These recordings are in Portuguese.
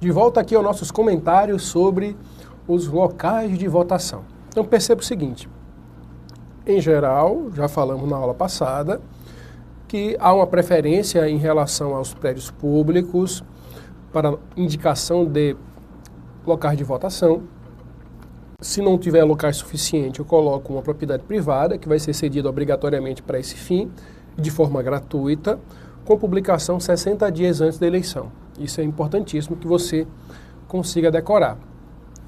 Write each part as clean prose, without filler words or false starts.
De volta aqui aos nossos comentários sobre os locais de votação. Então perceba o seguinte, em geral, já falamos na aula passada, que há uma preferência em relação aos prédios públicos para indicação de locais de votação. Se não tiver locais suficientes, eu coloco uma propriedade privada, que vai ser cedida obrigatoriamente para esse fim, de forma gratuita, com publicação 60 dias antes da eleição. Isso é importantíssimo que você consiga decorar.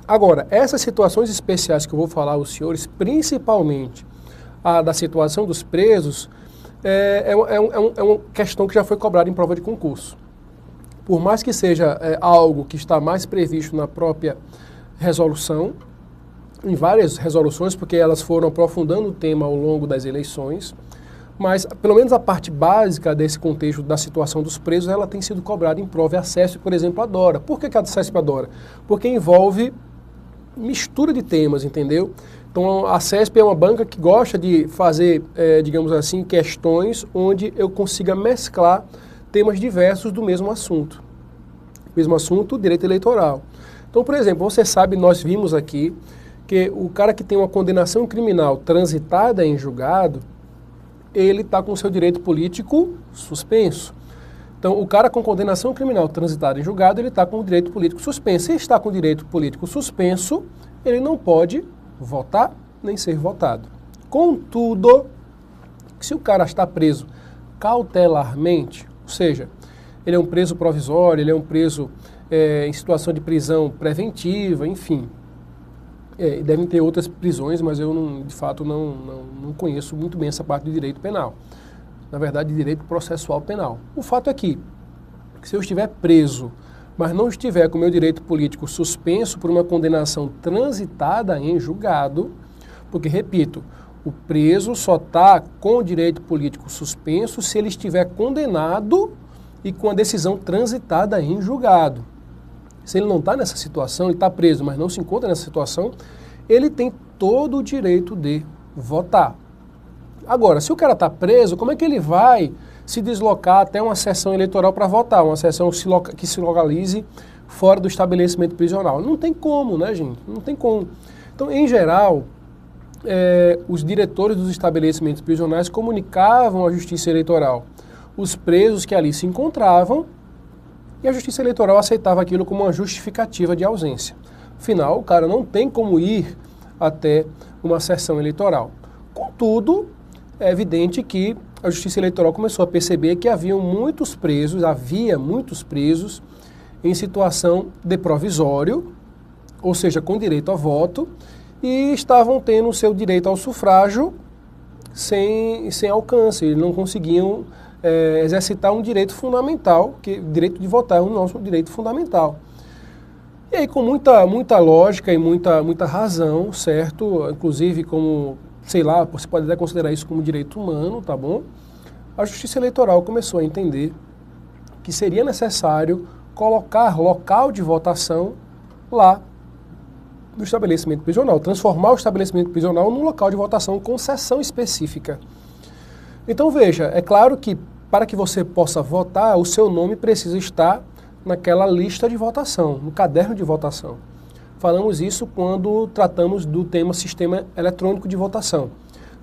Agora, essas situações especiais que eu vou falar aos senhores, principalmente a da situação dos presos, é uma questão que já foi cobrada em prova de concurso. Por mais que seja algo que está mais previsto na própria resolução, em várias resoluções, porque elas foram aprofundando o tema ao longo das eleições, mas pelo menos a parte básica desse contexto da situação dos presos, ela tem sido cobrada em prova e acesso, por exemplo, a DORA. Por que a acesso a DORA? Porque envolve mistura de temas, entendeu? Então a CESP é uma banca que gosta de fazer, digamos assim, questões onde eu consiga mesclar temas diversos do mesmo assunto. Mesmo assunto, direito eleitoral. Então, por exemplo, você sabe, nós vimos aqui que o cara que tem uma condenação criminal transitada em julgado, ele está com o seu direito político suspenso. Então, o cara com condenação criminal transitada em julgado, ele está com o direito político suspenso. Se está com o direito político suspenso, ele não pode votar nem ser votado. Contudo, se o cara está preso cautelarmente, ou seja, ele é um preso provisório, ele é um preso em situação de prisão preventiva, enfim. Devem ter outras prisões, mas eu, de fato, não conheço muito bem essa parte do direito penal. Na verdade, de direito processual penal. O fato é que, se eu estiver preso, mas não estiver com o meu direito político suspenso por uma condenação transitada em julgado, porque, repito, o preso só está com o direito político suspenso se ele estiver condenado e com a decisão transitada em julgado. Se ele não está nessa situação, ele está preso, mas não se encontra nessa situação, ele tem todo o direito de votar. Agora, se o cara está preso, como é que ele vai se deslocar até uma sessão eleitoral para votar, uma sessão que se localize fora do estabelecimento prisional? Não tem como, né, gente? Não tem como. Então, em geral, os diretores dos estabelecimentos prisionais comunicavam à Justiça Eleitoral os presos que ali se encontravam, e a Justiça Eleitoral aceitava aquilo como uma justificativa de ausência. Afinal, o cara não tem como ir até uma sessão eleitoral. Contudo, é evidente que a Justiça Eleitoral começou a perceber que havia muitos presos em situação de provisório, ou seja, com direito a voto, e estavam tendo o seu direito ao sufrágio sem alcance, eles não conseguiam exercitar um direito fundamental, que o direito de votar é o nosso direito fundamental. E aí, com muita lógica e muita razão, certo? Inclusive, como, sei lá, você pode até considerar isso como direito humano, tá bom? A Justiça Eleitoral começou a entender que seria necessário colocar local de votação lá no estabelecimento prisional, transformar o estabelecimento prisional num local de votação com sessão específica. Então, veja, é claro que para que você possa votar, o seu nome precisa estar naquela lista de votação, no caderno de votação. Falamos isso quando tratamos do tema sistema eletrônico de votação.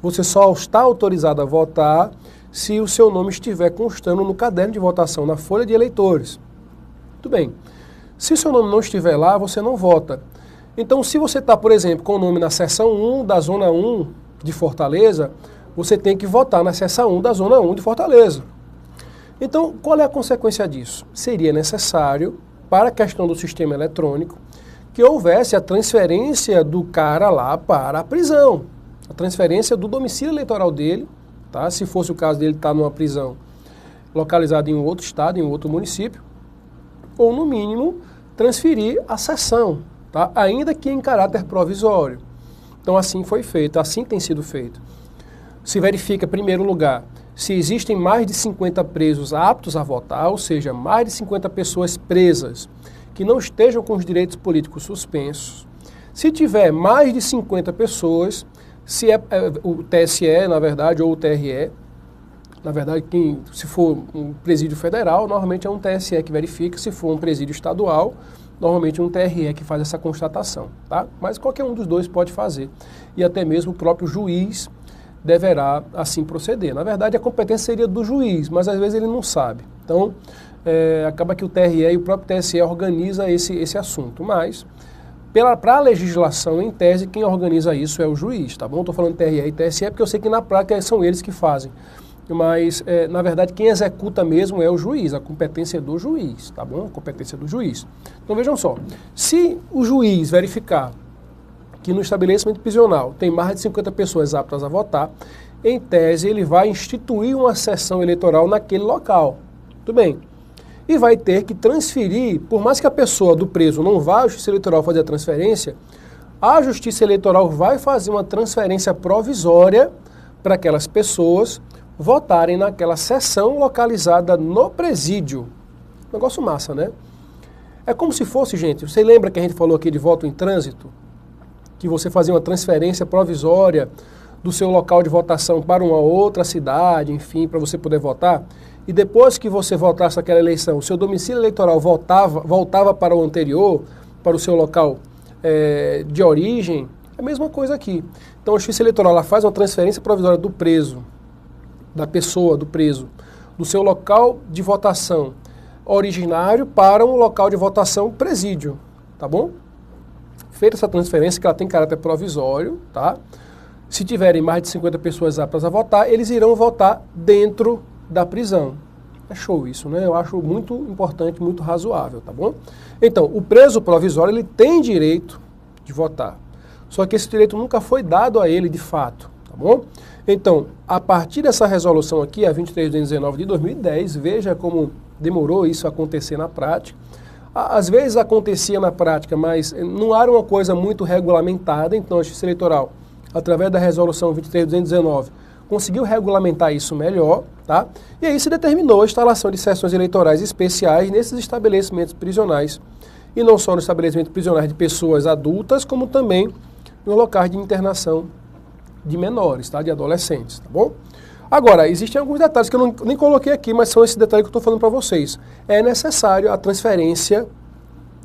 Você só está autorizado a votar se o seu nome estiver constando no caderno de votação, na folha de eleitores. Tudo bem. Se o seu nome não estiver lá, você não vota. Então, se você está, por exemplo, com o nome na seção 1 da Zona 1 de Fortaleza, você tem que votar na seção 1 da Zona 1 de Fortaleza. Então, qual é a consequência disso? Seria necessário, para a questão do sistema eletrônico, que houvesse a transferência do cara lá para a prisão. A transferência do domicílio eleitoral dele, tá? Se fosse o caso dele estar numa prisão localizada em um outro estado, em um outro município, ou, no mínimo, transferir a sessão, tá? Ainda que em caráter provisório. Então, assim foi feito, assim tem sido feito. Se verifica, em primeiro lugar, se existem mais de 50 presos aptos a votar, ou seja, mais de 50 pessoas presas que não estejam com os direitos políticos suspensos. Se tiver mais de 50 pessoas, se o TSE, na verdade, ou o TRE, Na verdade, se for um presídio federal, normalmente é um TSE que verifica. Se for um presídio estadual, normalmente um TRE que faz essa constatação, tá? Mas qualquer um dos dois pode fazer. E até mesmo o próprio juiz deverá assim proceder. Na verdade, a competência seria do juiz, mas às vezes ele não sabe. Então, acaba que o TRE e o próprio TSE organiza esse assunto. Mas, para a legislação, em tese, quem organiza isso é o juiz, tá bom? Estou falando TRE e TSE porque eu sei que na prática são eles que fazem. Mas, na verdade, quem executa mesmo é o juiz, a competência é do juiz, tá bom? A competência é do juiz. Então, vejam só, se o juiz verificar que no estabelecimento prisional tem mais de 50 pessoas aptas a votar, em tese ele vai instituir uma sessão eleitoral naquele local. Tudo bem. E vai ter que transferir, por mais que a pessoa do preso não vá à Justiça Eleitoral fazer a transferência, a Justiça Eleitoral vai fazer uma transferência provisória para aquelas pessoas votarem naquela sessão localizada no presídio. Negócio massa, né? É como se fosse, gente, você lembra que a gente falou aqui de voto em trânsito? Que você fazia uma transferência provisória do seu local de votação para uma outra cidade, enfim, para você poder votar. E depois que você votasse naquela eleição, o seu domicílio eleitoral voltava para o anterior, para o seu local de origem. É a mesma coisa aqui. Então a Justiça Eleitoral ela faz uma transferência provisória do preso, da pessoa, do preso, do seu local de votação originário para um local de votação presídio, tá bom? Feita essa transferência, que ela tem caráter provisório, tá? Se tiverem mais de 50 pessoas aptas a votar, eles irão votar dentro da prisão. É show isso, né? Eu acho muito importante, muito razoável, tá bom? Então, o preso provisório, ele tem direito de votar. Só que esse direito nunca foi dado a ele de fato, tá bom? Então, a partir dessa resolução aqui, a 23.219 de 2010, veja como demorou isso a acontecer na prática. Às vezes acontecia na prática, mas não era uma coisa muito regulamentada, então a Justiça Eleitoral, através da resolução 23.219, conseguiu regulamentar isso melhor, tá? E aí se determinou a instalação de sessões eleitorais especiais nesses estabelecimentos prisionais, e não só nos estabelecimentos prisionais de pessoas adultas, como também nos locais de internação de menores, tá? De adolescentes, tá bom? Agora, existem alguns detalhes que eu nem coloquei aqui, mas são esses detalhes que eu estou falando para vocês. É necessário a transferência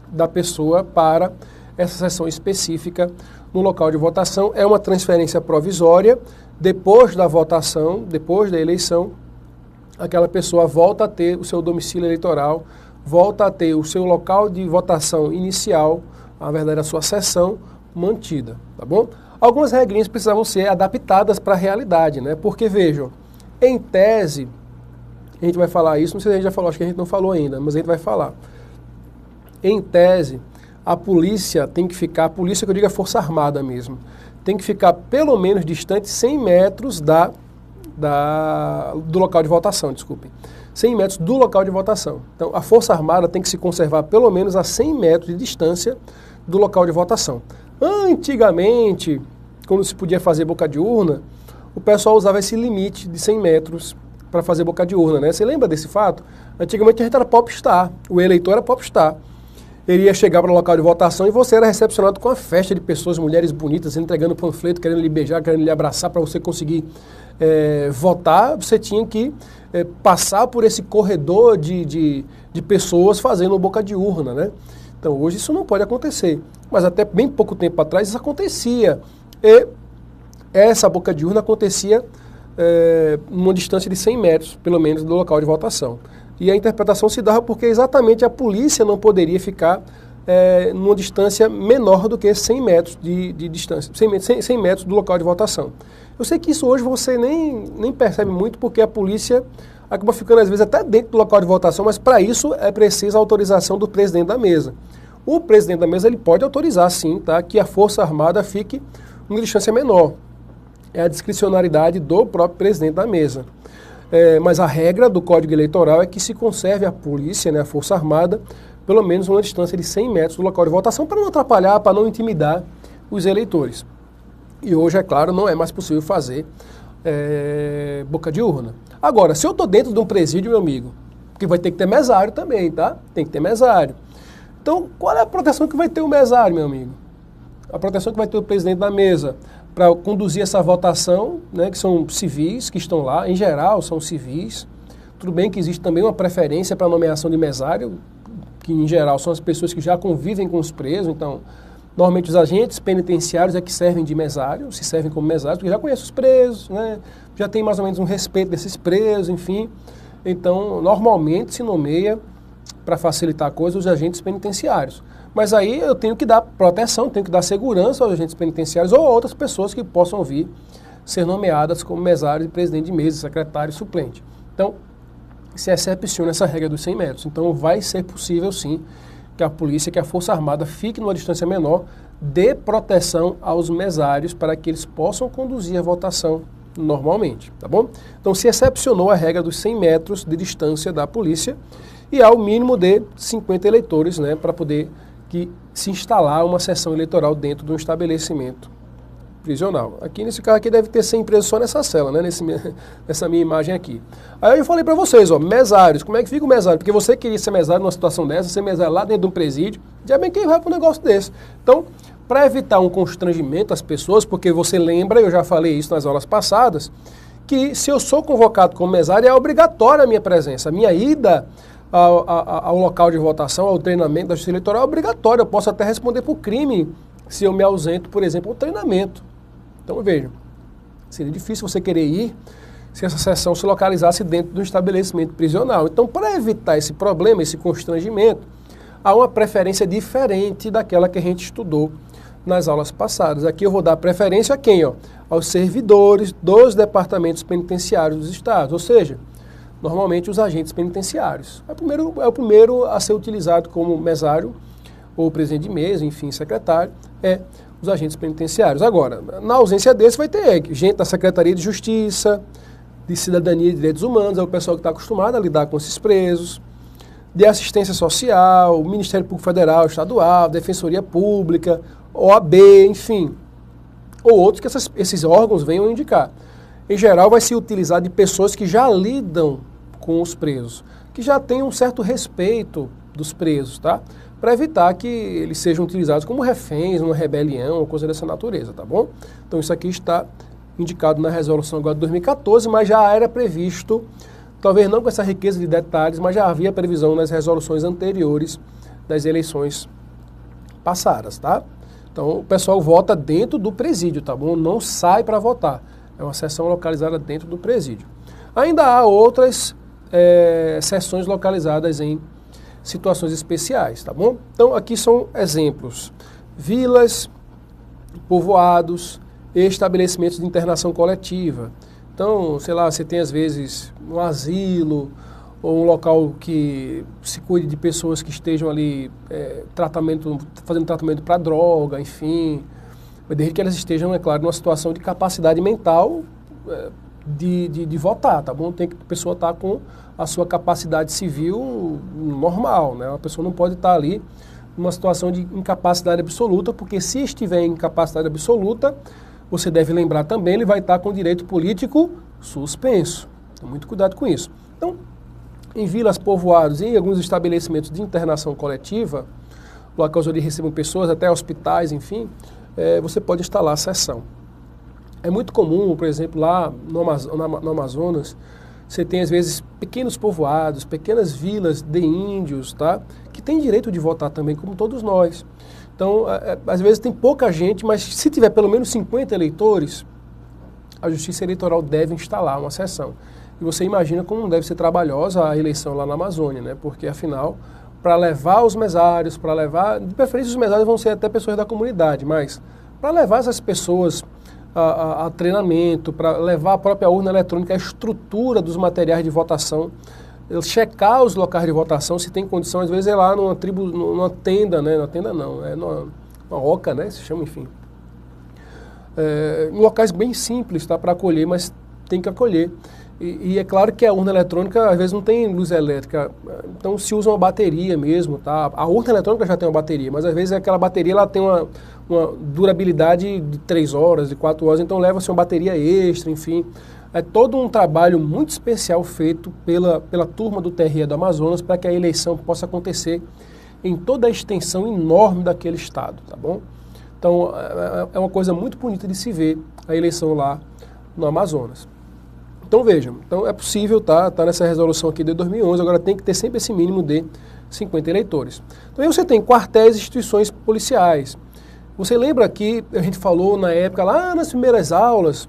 da pessoa para essa sessão específica no local de votação. É uma transferência provisória. Depois da votação, depois da eleição, aquela pessoa volta a ter o seu domicílio eleitoral, volta a ter o seu local de votação inicial, na verdade a sua sessão, mantida, tá bom? Algumas regrinhas precisavam ser adaptadas para a realidade, né? Porque, vejam, em tese, a gente vai falar isso, não sei se a gente já falou, acho que a gente não falou ainda, mas a gente vai falar. Em tese, a polícia tem que ficar, a polícia que eu digo é a Força Armada mesmo, tem que ficar pelo menos distante 100 metros do local de votação, desculpem. 100 metros do local de votação. Então, a Força Armada tem que se conservar pelo menos a 100 metros de distância do local de votação. Antigamente, quando se podia fazer boca de urna, o pessoal usava esse limite de 100 metros para fazer boca de urna, né? Você lembra desse fato? Antigamente a gente era popstar, o eleitor era popstar. Ele ia chegar para o local de votação e você era recepcionado com uma festa de pessoas, mulheres bonitas, entregando panfleto, querendo lhe beijar, querendo lhe abraçar para você conseguir votar. Você tinha que passar por esse corredor de pessoas fazendo boca de urna, né? Então hoje isso não pode acontecer, mas até bem pouco tempo atrás isso acontecia. E essa boca de urna acontecia numa distância de 100 metros, pelo menos, do local de votação. E a interpretação se dava porque exatamente a polícia não poderia ficar numa distância menor do que 100 metros de distância, 100 metros do local de votação. Eu sei que isso hoje você nem percebe muito porque a polícia acaba ficando às vezes até dentro do local de votação, mas para isso é preciso a autorização do presidente da mesa. O presidente da mesa ele pode autorizar sim, tá, que a Força Armada fique numa distância menor. É a discricionariedade do próprio presidente da mesa. Mas a regra do Código Eleitoral é que se conserve a polícia, né, a Força Armada, pelo menos uma distância de 100 metros do local de votação para não atrapalhar, para não intimidar os eleitores. E hoje, é claro, não é mais possível fazer boca de urna. Agora, se eu estou dentro de um presídio, meu amigo, porque vai ter que ter mesário também, tá? Tem que ter mesário. Então, qual é a proteção que vai ter o mesário, meu amigo? A proteção que vai ter o presidente da mesa para conduzir essa votação, né, que são civis que estão lá, em geral são civis. Tudo bem que existe também uma preferência para a nomeação de mesário, que em geral são as pessoas que já convivem com os presos, então normalmente os agentes penitenciários é que servem de mesário, se servem como mesários, porque já conhecem os presos, né, já tem mais ou menos um respeito desses presos, enfim. Então, normalmente se nomeia, para facilitar a coisa, os agentes penitenciários. Mas aí eu tenho que dar proteção, tenho que dar segurança aos agentes penitenciários ou a outras pessoas que possam vir ser nomeadas como mesário e presidente de mesa, secretário e suplente. Então, se excepciona essa regra dos 100 metros. Então, vai ser possível, sim, que a polícia, que a Força Armada fique numa distância menor, dê proteção aos mesários para que eles possam conduzir a votação normalmente, tá bom? Então, se excepcionou a regra dos 100 metros de distância da polícia e há o mínimo de 50 eleitores, né, para poder se instalar uma sessão eleitoral dentro de um estabelecimento prisional. Aqui nesse carro aqui deve ter 100 presos só nessa cela, né, nessa minha imagem aqui. Aí eu falei para vocês, ó, mesários, como é que fica o mesário? Porque você queria ser mesário numa situação dessa, ser mesário lá dentro de um presídio, já bem quem vai para um negócio desse. Então, para evitar um constrangimento às pessoas, porque você lembra, eu já falei isso nas aulas passadas, que se eu sou convocado como mesário, é obrigatória a minha presença, a minha ida ao local de votação, ao treinamento da justiça eleitoral é obrigatório. Eu posso até responder por crime se eu me ausento, por exemplo, ao treinamento. Então, vejam, seria difícil você querer ir se essa sessão se localizasse dentro de um estabelecimento prisional. Então, para evitar esse problema, esse constrangimento, há uma preferência diferente daquela que a gente estudou nas aulas passadas. Aqui eu vou dar preferência a quem? Ó? Aos servidores dos departamentos penitenciários dos estados, ou seja, normalmente os agentes penitenciários. É o primeiro a ser utilizado como mesário, ou presidente de mesa, enfim, secretário, os agentes penitenciários. Agora, na ausência desse vai ter gente da Secretaria de Justiça, de Cidadania e Direitos Humanos, é o pessoal que está acostumado a lidar com esses presos, de assistência social, Ministério Público Federal, Estadual, Defensoria Pública, OAB, enfim, ou outros que esses órgãos venham indicar. Em geral, vai se utilizar de pessoas que já lidam com os presos, que já têm um certo respeito dos presos, tá? Para evitar que eles sejam utilizados como reféns, numa rebelião, ou coisa dessa natureza, tá bom? Então isso aqui está indicado na resolução agora de 2014, mas já era previsto, talvez não com essa riqueza de detalhes, mas já havia previsão nas resoluções anteriores das eleições passadas, tá? Então o pessoal vota dentro do presídio, tá bom? Não sai para votar. É uma sessão localizada dentro do presídio. Ainda há outras sessões localizadas em situações especiais, tá bom? Então aqui são exemplos. Vilas, povoados, estabelecimentos de internação coletiva. Então, sei lá, você tem às vezes um asilo ou um local que se cuide de pessoas que estejam ali fazendo tratamento para droga, enfim. Desde que elas estejam, é claro, numa situação de capacidade mental de votar, tá bom? Tem que a pessoa estar com a sua capacidade civil normal, né? A pessoa não pode estar ali numa situação de incapacidade absoluta, porque se estiver em incapacidade absoluta, você deve lembrar também, ele vai estar com o direito político suspenso. Então, muito cuidado com isso. Então, em vilas, povoados e em alguns estabelecimentos de internação coletiva, locais onde recebem pessoas, até hospitais, enfim, você pode instalar a sessão. É muito comum, por exemplo, lá no Amazonas, você tem às vezes pequenos povoados, pequenas vilas de índios, tá? Que têm direito de votar também, como todos nós. Então, às vezes tem pouca gente, mas se tiver pelo menos 50 eleitores, a Justiça Eleitoral deve instalar uma sessão. E você imagina como deve ser trabalhosa a eleição lá na Amazônia, né? Porque, afinal, para levar os mesários, de preferência os mesários vão ser até pessoas da comunidade, mas para levar essas pessoas a treinamento, para levar a própria urna eletrônica, a estrutura dos materiais de votação, checar os locais de votação, se tem condição, às vezes é lá numa tenda, né? Numa tenda não, numa oca, né? Se chama, enfim. Em locais bem simples, tá? Para acolher, mas tem que acolher. E é claro que a urna eletrônica, às vezes, não tem luz elétrica, então se usa uma bateria mesmo, tá? A urna eletrônica já tem uma bateria, mas às vezes aquela bateria ela tem uma durabilidade de 3 horas, de 4 horas, então leva-se uma bateria extra, enfim. É todo um trabalho muito especial feito pela turma do TRE do Amazonas para que a eleição possa acontecer em toda a extensão enorme daquele estado, tá bom? Então, é uma coisa muito bonita de se ver a eleição lá no Amazonas. Então, vejam, então é possível tá nessa resolução aqui de 2011, agora tem que ter sempre esse mínimo de 50 eleitores. Então, aí você tem quartéis e instituições policiais. Você lembra que a gente falou na época, lá nas primeiras aulas,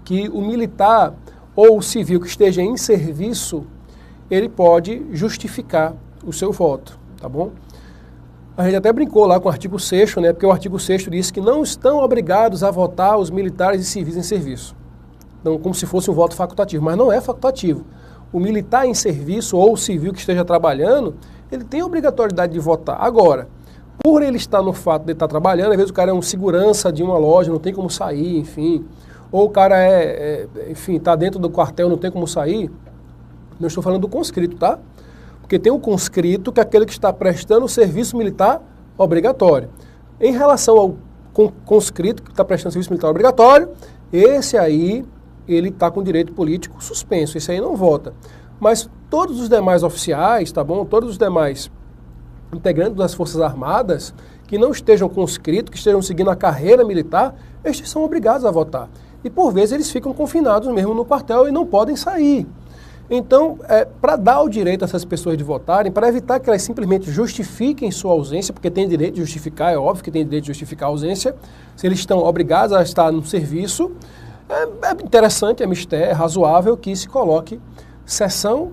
que o militar ou o civil que esteja em serviço, ele pode justificar o seu voto, tá bom? A gente até brincou lá com o artigo 6º, né? Porque o artigo 6º diz que não estão obrigados a votar os militares e civis em serviço. Então, como se fosse um voto facultativo, mas não é facultativo. O militar em serviço ou o civil que esteja trabalhando, ele tem a obrigatoriedade de votar. Agora, por ele estar no fato de estar trabalhando, às vezes o cara é um segurança de uma loja, não tem como sair, enfim. Ou o cara enfim, está dentro do quartel, não tem como sair. Não estou falando do conscrito, tá? Porque tem um conscrito que é aquele que está prestando o serviço militar obrigatório. Em relação ao conscrito que está prestando serviço militar obrigatório, esse aí, ele está com direito político suspenso, esse aí não vota. Mas todos os demais oficiais, tá bom? Todos os demais integrantes das Forças Armadas que não estejam conscritos, que estejam seguindo a carreira militar, estes são obrigados a votar. E por vezes eles ficam confinados mesmo no quartel e não podem sair. Então, para dar o direito a essas pessoas de votarem, para evitar que elas simplesmente justifiquem sua ausência, porque tem direito de justificar, é óbvio que tem direito de justificar a ausência, se eles estão obrigados a estar no serviço, é interessante, é razoável que se coloque sessão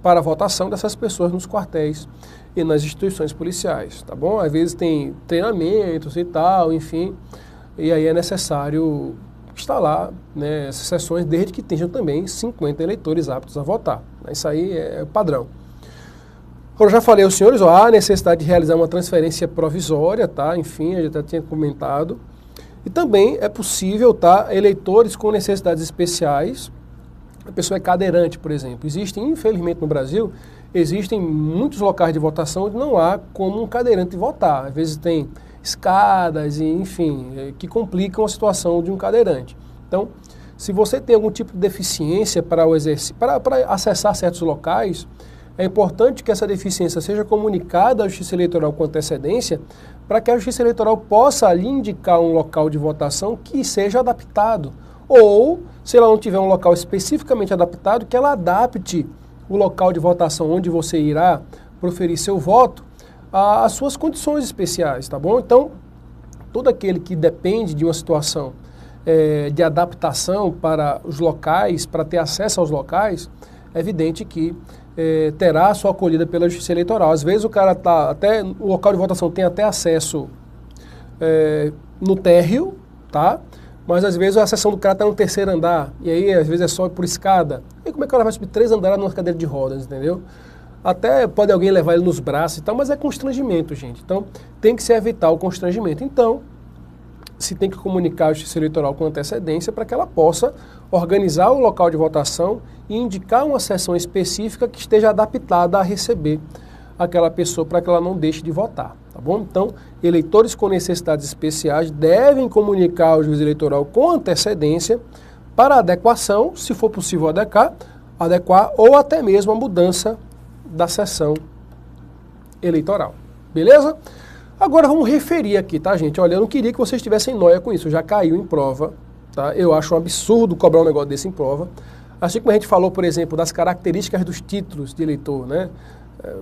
para a votação dessas pessoas nos quartéis e nas instituições policiais, tá bom? Às vezes tem treinamentos e tal, enfim, e aí é necessário instalar, né, essas sessões, desde que tenham também 50 eleitores aptos a votar. Isso aí é o padrão. Como eu já falei aos senhores, há necessidade de realizar uma transferência provisória, tá? Enfim, a gente já tinha comentado. E também é possível, tá, eleitores com necessidades especiais. A pessoa é cadeirante, por exemplo. Existem, infelizmente no Brasil, existem muitos locais de votação onde não há como um cadeirante votar. Às vezes tem escadas, e, enfim, que complicam a situação de um cadeirante. Então, se você tem algum tipo de deficiência para acessar certos locais, é importante que essa deficiência seja comunicada à Justiça Eleitoral com antecedência, para que a Justiça Eleitoral possa lhe indicar um local de votação que seja adaptado. Ou, se ela não tiver um local especificamente adaptado, que ela adapte o local de votação onde você irá proferir seu voto às suas condições especiais, tá bom? Então, todo aquele que depende de uma situação de adaptação para os locais, para ter acesso aos locais, é evidente que terá a sua acolhida pela Justiça Eleitoral. Às vezes o cara o local de votação tem até acesso no térreo, tá? Mas às vezes a sessão do cara está no terceiro andar, e aí às vezes é só por escada. E como é que o cara vai subir 3 andares numa cadeira de rodas, entendeu? Até pode alguém levar ele nos braços e tal, mas é constrangimento, gente. Então, tem que se evitar o constrangimento. Então, se tem que comunicar a Justiça Eleitoral com antecedência para que ela possa organizar o local de votação e indicar uma sessão específica que esteja adaptada a receber aquela pessoa para que ela não deixe de votar, tá bom? Então, eleitores com necessidades especiais devem comunicar ao juiz eleitoral com antecedência para adequação, se for possível adequar ou até mesmo a mudança da sessão eleitoral. Beleza? Agora vamos referir aqui, tá, gente? Olha, eu não queria que vocês tivessem nóia com isso, já caiu em prova, tá? Eu acho um absurdo cobrar um negócio desse em prova. Assim como a gente falou, por exemplo, das características dos títulos de eleitor, né?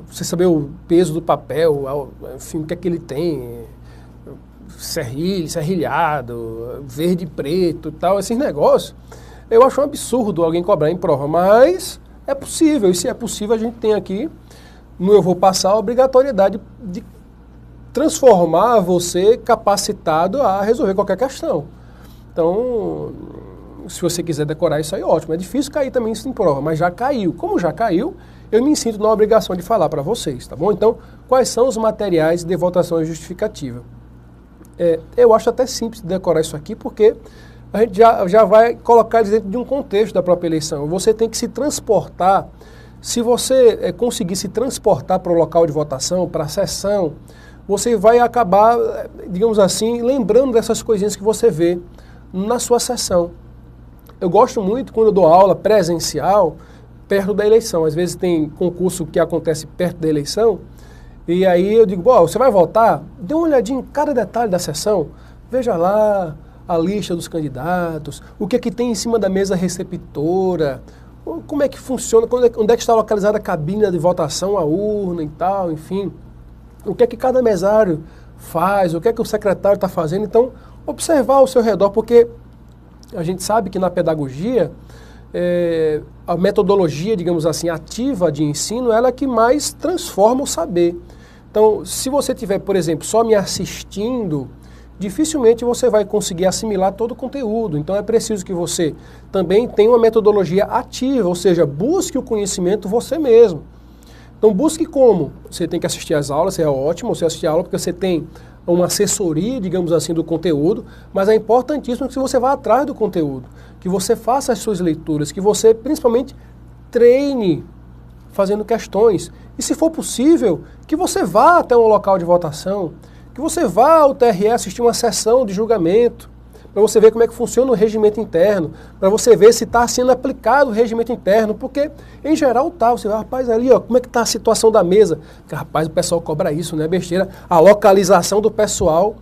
Você saber o peso do papel, enfim, o que é que ele tem, serrilhado, verde e preto e tal, esses negócios. Eu acho um absurdo alguém cobrar em prova, mas é possível, e se é possível a gente tem aqui, no Eu Vou Passar, a obrigatoriedade de transformar você capacitado a resolver qualquer questão. Então, se você quiser decorar isso aí, ótimo. É difícil cair também isso em prova, mas já caiu. Como já caiu, eu me sinto na obrigação de falar para vocês, tá bom? Então, quais são os materiais de votação justificativa? Eu acho até simples de decorar isso aqui, porque a gente já vai colocar dentro de um contexto da própria eleição. Você tem que se transportar. Se você conseguir se transportar para o local de votação, para a sessão, você vai acabar, digamos assim, lembrando dessas coisinhas que você vê na sua sessão. Eu gosto muito quando eu dou aula presencial perto da eleição. Às vezes tem concurso que acontece perto da eleição E aí eu digo, bom, você vai votar? Dê uma olhadinha em cada detalhe da sessão, veja lá a lista dos candidatos, o que é que tem em cima da mesa receptora, como é que funciona, onde é que está localizada a cabine de votação, a urna e tal, enfim. O que é que cada mesário faz, o que é que o secretário está fazendo. Então, observar ao seu redor, porque a gente sabe que na pedagogia, a metodologia, digamos assim, ativa de ensino, ela é que mais transforma o saber. Então, se você estiver, por exemplo, só me assistindo, dificilmente você vai conseguir assimilar todo o conteúdo. Então é preciso que você também tenha uma metodologia ativa, ou seja, busque o conhecimento você mesmo. Então busque como? Você tem que assistir às aulas, é ótimo você assistir a aula porque você tem uma assessoria, digamos assim, do conteúdo, mas é importantíssimo que você vá atrás do conteúdo, que você faça as suas leituras, que você principalmente treine fazendo questões. E se for possível, que você vá até um local de votação, que você vá ao TRE assistir uma sessão de julgamento, para você ver como é que funciona o regimento interno, para você ver se está sendo aplicado o regimento interno, porque em geral tá, você vai, rapaz, ali, ó, como é que está a situação da mesa? Porque, rapaz, o pessoal cobra isso, né, besteira, a localização do pessoal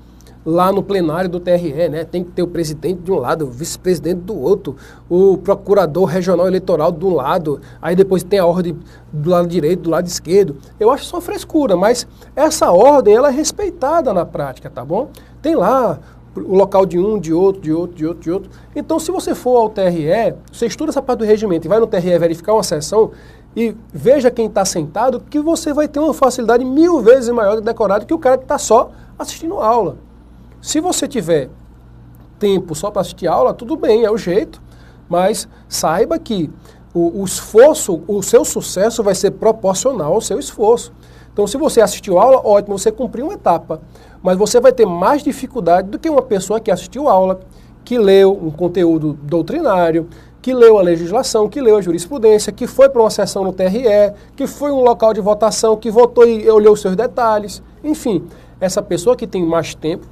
lá no plenário do TRE, né, tem que ter o presidente de um lado, o vice-presidente do outro, o procurador regional eleitoral de um lado, aí depois tem a ordem do lado direito, do lado esquerdo. Eu acho só frescura, mas essa ordem, ela é respeitada na prática, tá bom? Tem lá o local de um, de outro, de outro, de outro, de outro. Então, se você for ao TRE, você estuda essa parte do regimento e vai no TRE verificar uma sessão e veja quem está sentado, que você vai ter uma facilidade 1000 vezes maior de decorar do que o cara que está só assistindo aula. Se você tiver tempo só para assistir aula, tudo bem, é o jeito, mas saiba que o esforço, o seu sucesso vai ser proporcional ao seu esforço. Então, se você assistiu aula, ótimo, você cumpriu uma etapa. Mas você vai ter mais dificuldade do que uma pessoa que assistiu aula, que leu um conteúdo doutrinário, que leu a legislação, que leu a jurisprudência, que foi para uma sessão no TRE, que foi um local de votação, que votou e olhou os seus detalhes. Enfim, essa pessoa que tem mais tempo,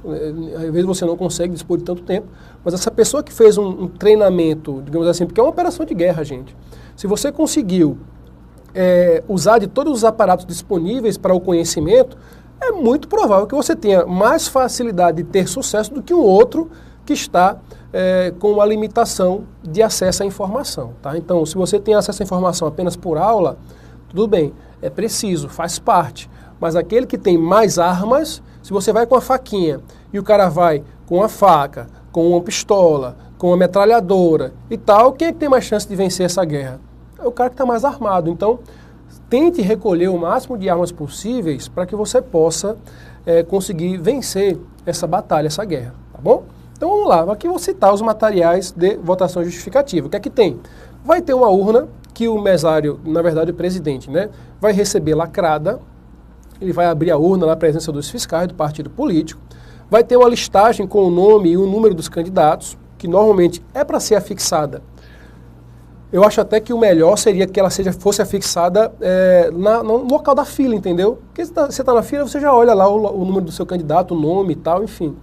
às vezes você não consegue dispor de tanto tempo, mas essa pessoa que fez um treinamento, digamos assim, porque é uma operação de guerra, gente. Se você conseguiu usar de todos os aparatos disponíveis para o conhecimento, é muito provável que você tenha mais facilidade de ter sucesso do que um outro que está com uma limitação de acesso à informação. Tá? Então, se você tem acesso à informação apenas por aula, tudo bem, é preciso, faz parte. Mas aquele que tem mais armas, se você vai com a faquinha e o cara vai com a faca, com uma pistola, com uma metralhadora e tal, quem é que tem mais chance de vencer essa guerra? É o cara que está mais armado. Então, tente recolher o máximo de armas possíveis para que você possa conseguir vencer essa batalha, essa guerra, tá bom? Então vamos lá, aqui eu vou citar os materiais de votação justificativa. O que é que tem? Vai ter uma urna que o mesário, na verdade o presidente, né, vai receber lacrada, ele vai abrir a urna na presença dos fiscais do partido político, vai ter uma listagem com o nome e o número dos candidatos, que normalmente é para ser afixada. Eu acho até que o melhor seria que ela fosse afixada no local da fila, entendeu? Porque você está na fila, você já olha lá o número do seu candidato, o nome e tal, enfim.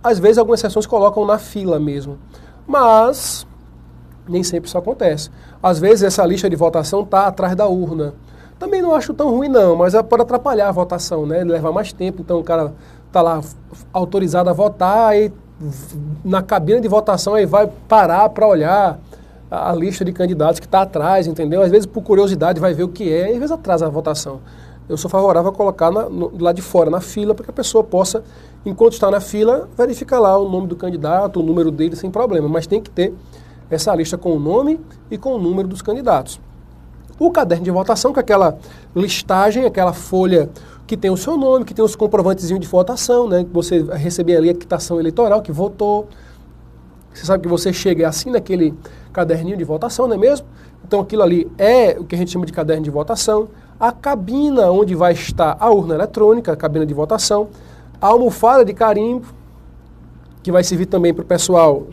Às vezes algumas sessões colocam na fila mesmo, mas nem sempre isso acontece. Às vezes essa lista de votação está atrás da urna. Também não acho tão ruim não, mas pode atrapalhar a votação, né? Levar mais tempo, então o cara está lá autorizado a votar, aí na cabine de votação aí vai parar para olhar a lista de candidatos que está atrás, entendeu? Às vezes por curiosidade vai ver o que é, e às vezes atrasa a votação. Eu sou favorável a colocar lá de fora, na fila, para que a pessoa possa, enquanto está na fila, verificar lá o nome do candidato, o número dele, sem problema. Mas tem que ter essa lista com o nome e com o número dos candidatos. O caderno de votação, que é aquela listagem, aquela folha que tem o seu nome, que tem os comprovantezinhos de votação, né? Que você vai receber ali a quitação eleitoral, que votou. Você sabe que você chega assim naquele caderninho de votação, não é mesmo? Então aquilo ali é o que a gente chama de caderno de votação. A cabina onde vai estar a urna eletrônica, a cabina de votação. A almofada de carimbo, que vai servir também para o pessoal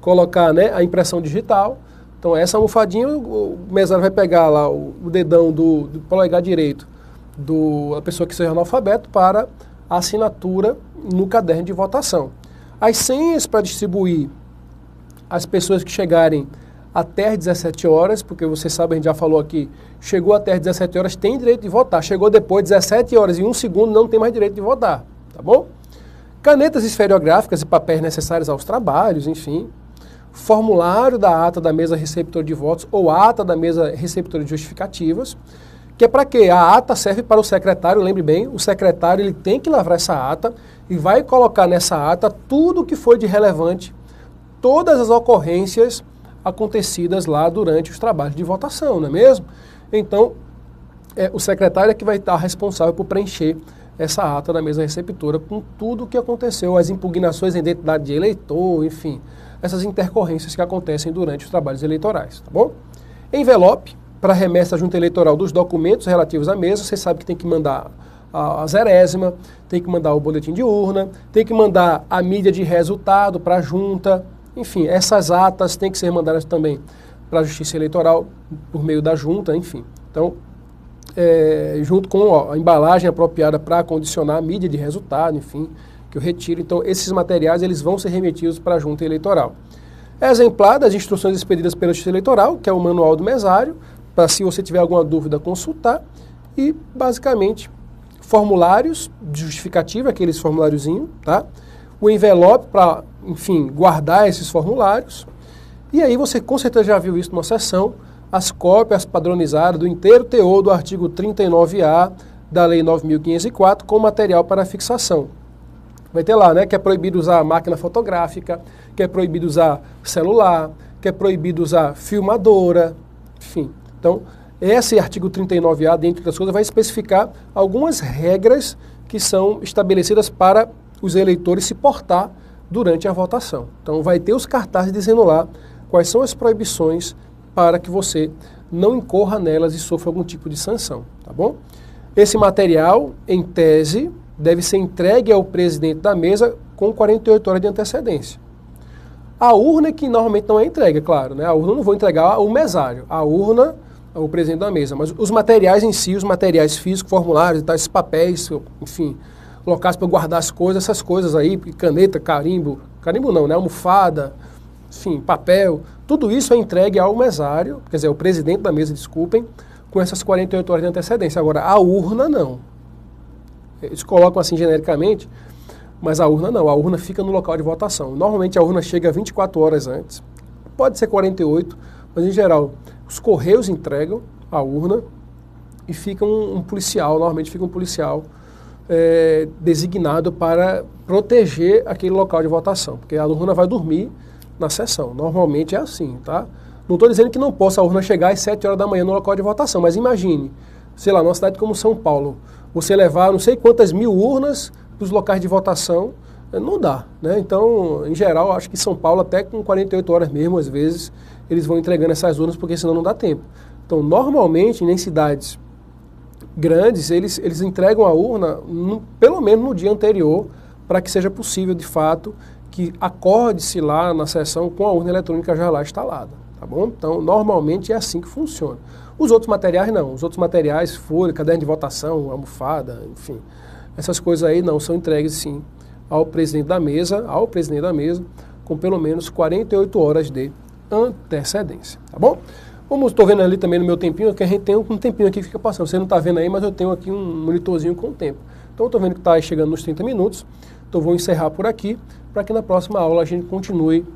colocar, né, a impressão digital. Então essa almofadinha, o mesário vai pegar lá o dedão do polegar direito da pessoa que seja analfabeto para a assinatura no caderno de votação. As senhas para distribuir as pessoas que chegarem até às 17 horas, porque você sabe, a gente já falou aqui, chegou até às 17 horas, tem direito de votar. Chegou depois, 17 horas e 1 segundo, não tem mais direito de votar, tá bom? Canetas esferográficas e papéis necessários aos trabalhos, enfim. Formulário da ata da mesa receptora de votos ou ata da mesa receptora de justificativas, que é para quê? A ata serve para o secretário, lembre bem, o secretário ele tem que lavrar essa ata e vai colocar nessa ata tudo que foi de relevante, todas as ocorrências acontecidas lá durante os trabalhos de votação, não é mesmo? Então, o secretário é que vai estar responsável por preencher essa ata da mesa receptora com tudo o que aconteceu, as impugnações à identidade de eleitor, enfim, essas intercorrências que acontecem durante os trabalhos eleitorais, tá bom? Envelope para remessa à junta eleitoral dos documentos relativos à mesa, você sabe que tem que mandar a zerésima, tem que mandar o boletim de urna, tem que mandar a mídia de resultado para a junta, enfim, essas atas têm que ser mandadas também para a Justiça Eleitoral por meio da junta, enfim. Então, junto com a embalagem apropriada para acondicionar a mídia de resultado, enfim, que eu retiro. Então, esses materiais eles vão ser remetidos para a junta eleitoral. Exemplar das instruções expedidas pela Justiça Eleitoral, que é o manual do mesário, para se você tiver alguma dúvida consultar, e basicamente formulários de justificativa, aqueles formuláriozinhos, tá? O envelope para, enfim, guardar esses formulários. E aí você com certeza já viu isso numa sessão, as cópias padronizadas do inteiro teor do artigo 39A da Lei 9.504 com material para fixação. Vai ter lá, né, que é proibido usar máquina fotográfica, que é proibido usar celular, que é proibido usar filmadora, enfim. Então, esse artigo 39A, dentre outras coisas, vai especificar algumas regras que são estabelecidas para os eleitores se portar durante a votação. Então, vai ter os cartazes dizendo lá quais são as proibições para que você não incorra nelas e sofra algum tipo de sanção, tá bom? Esse material, em tese, deve ser entregue ao presidente da mesa com 48 horas de antecedência. A urna é que normalmente não é entregue, claro, né? A urna eu não vou entregar ao mesário, a urna ao presidente da mesa, mas os materiais em si, os materiais físicos, formulários e tal, esses papéis, enfim, locais para guardar as coisas, essas coisas aí, caneta, carimbo não, né? Almofada, enfim, papel, tudo isso é entregue ao mesário, quer dizer, ao presidente da mesa, desculpem, com essas 48 horas de antecedência. Agora, a urna não. Eles colocam assim genericamente, mas a urna não, a urna fica no local de votação. Normalmente a urna chega 24 horas antes, pode ser 48, mas em geral os correios entregam a urna e fica um policial, normalmente fica um policial designado para proteger aquele local de votação, porque a urna vai dormir na sessão, normalmente é assim, tá? Não estou dizendo que não possa a urna chegar às 7 horas da manhã no local de votação, mas imagine, sei lá, numa cidade como São Paulo, você levar não sei quantas mil urnas para os locais de votação, não dá, né? Então, em geral, acho que São Paulo, até com 48 horas mesmo, às vezes, eles vão entregando essas urnas, porque senão não dá tempo. Então, normalmente, em cidades grandes, eles entregam a urna, pelo menos no dia anterior, para que seja possível, de fato, que acorde-se lá na sessão com a urna eletrônica já lá instalada, tá bom? Então, normalmente é assim que funciona. Os outros materiais não, os outros materiais, folha, caderno de votação, almofada, enfim, essas coisas aí não, são entregues sim ao presidente da mesa, com pelo menos 48 horas de antecedência, tá bom? Como estou vendo ali também no meu tempinho, que a gente tem um tempinho aqui que fica passando, você não está vendo aí, mas eu tenho aqui um monitorzinho com o tempo. Então eu estou vendo que está chegando nos 30 minutos, então vou encerrar por aqui, para que na próxima aula a gente continue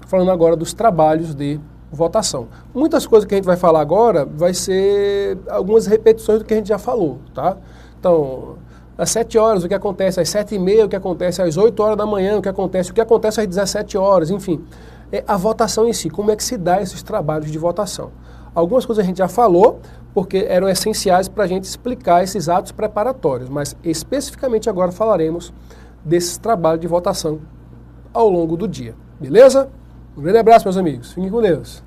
falando agora dos trabalhos de votação. Muitas coisas que a gente vai falar agora vai ser algumas repetições do que a gente já falou, tá? Então, às 7 horas o que acontece, às 7h30 o que acontece, às 8 horas da manhã o que acontece às 17 horas, enfim. É a votação em si, como é que se dá esses trabalhos de votação. Algumas coisas a gente já falou, porque eram essenciais para a gente explicar esses atos preparatórios, mas especificamente agora falaremos desses trabalhos de votação ao longo do dia, beleza? Um grande abraço, meus amigos. Fiquem com Deus.